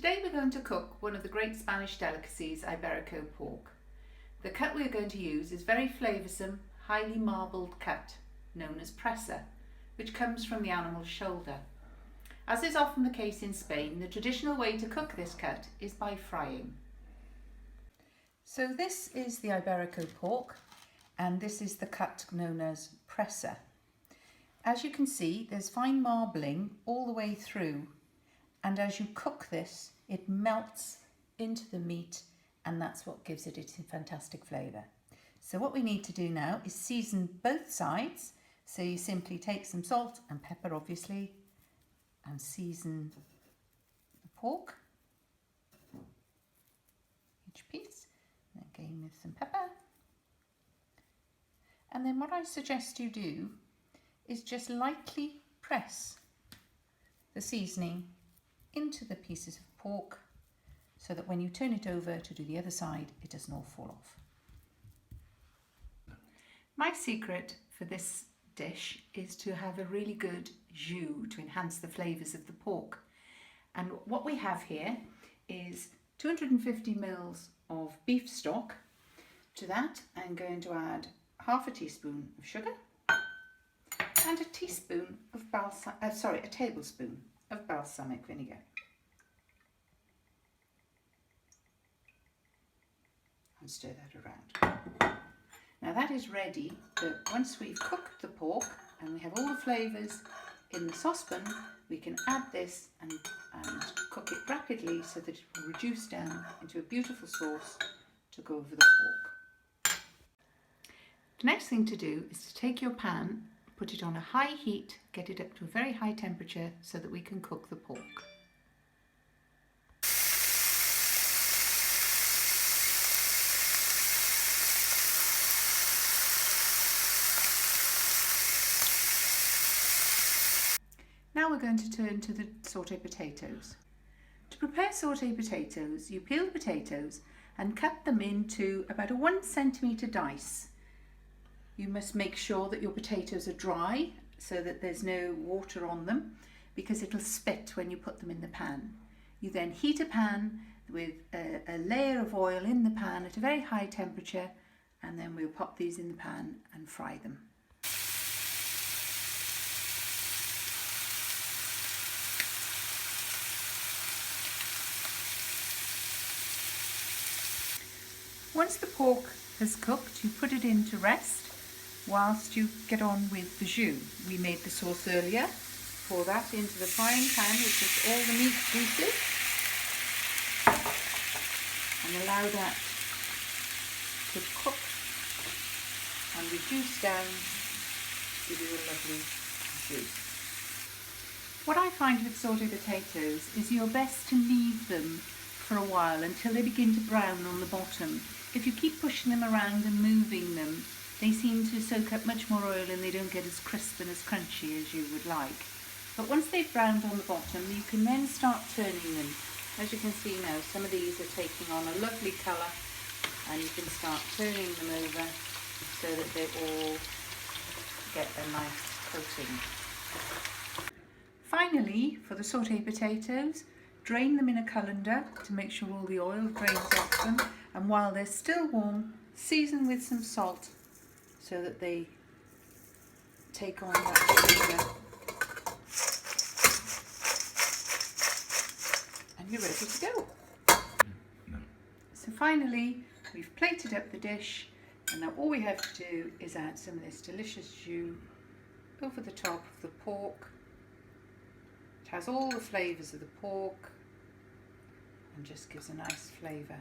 Today we're going to cook one of the great Spanish delicacies, Iberico pork. The cut we're going to use is very flavoursome, highly marbled cut known as Pressa, which comes from the animal's shoulder. As is often the case in Spain, the traditional way to cook this cut is by frying. So this is the Iberico pork, and this is the cut known as Pressa. As you can see, there's fine marbling all the way through, and as you cook this, it melts into the meat, and that's what gives it its fantastic flavour. So what we need to do now is season both sides. So you simply take some salt and pepper, obviously, and season the pork, each piece, and again with some pepper. And then what I suggest you do is just lightly press the seasoning into the pieces of pork so that when you turn it over to do the other side, it doesn't all fall off. My secret for this dish is to have a really good jus to enhance the flavours of the pork. And what we have here is 250 ml of beef stock. To that I'm going to add half a teaspoon of sugar and a tablespoon of balsamic vinegar. And stir that around. Now that is ready, but once we've cooked the pork and we have all the flavours in the saucepan, we can add this and cook it rapidly so that it will reduce down into a beautiful sauce to go over the pork. The next thing to do is to take your pan, put it on a high heat, get it up to a very high temperature so that we can cook the pork. Now we're going to turn to the sauté potatoes. To prepare sauté potatoes, you peel the potatoes and cut them into about a 1 centimetre dice. You must make sure that your potatoes are dry so that there's no water on them, because it'll spit when you put them in the pan. You then heat a pan with a layer of oil in the pan at a very high temperature, and then we'll pop these in the pan and fry them. Once the pork has cooked, you put it in to rest whilst you get on with the jus. We made the sauce earlier. Pour that into the frying pan with just all the meat juices and allow that to cook and reduce down to give you a lovely juice. What I find with sauté potatoes is you're best to leave them for a while until they begin to brown on the bottom. If you keep pushing them around and moving them, they seem to soak up much more oil and they don't get as crisp and as crunchy as you would like. But once they've browned on the bottom, you can then start turning them. As you can see now, some of these are taking on a lovely colour, and you can start turning them over so that they all get a nice coating. Finally, for the sauté potatoes, drain them in a colander to make sure all the oil drains off them, and while they're still warm, season with some salt so that they take on that flavour. And you're ready to go. No. So finally, we've plated up the dish, and now all we have to do is add some of this delicious jus over the top of the pork. It has all the flavours of the pork and just gives a nice flavour.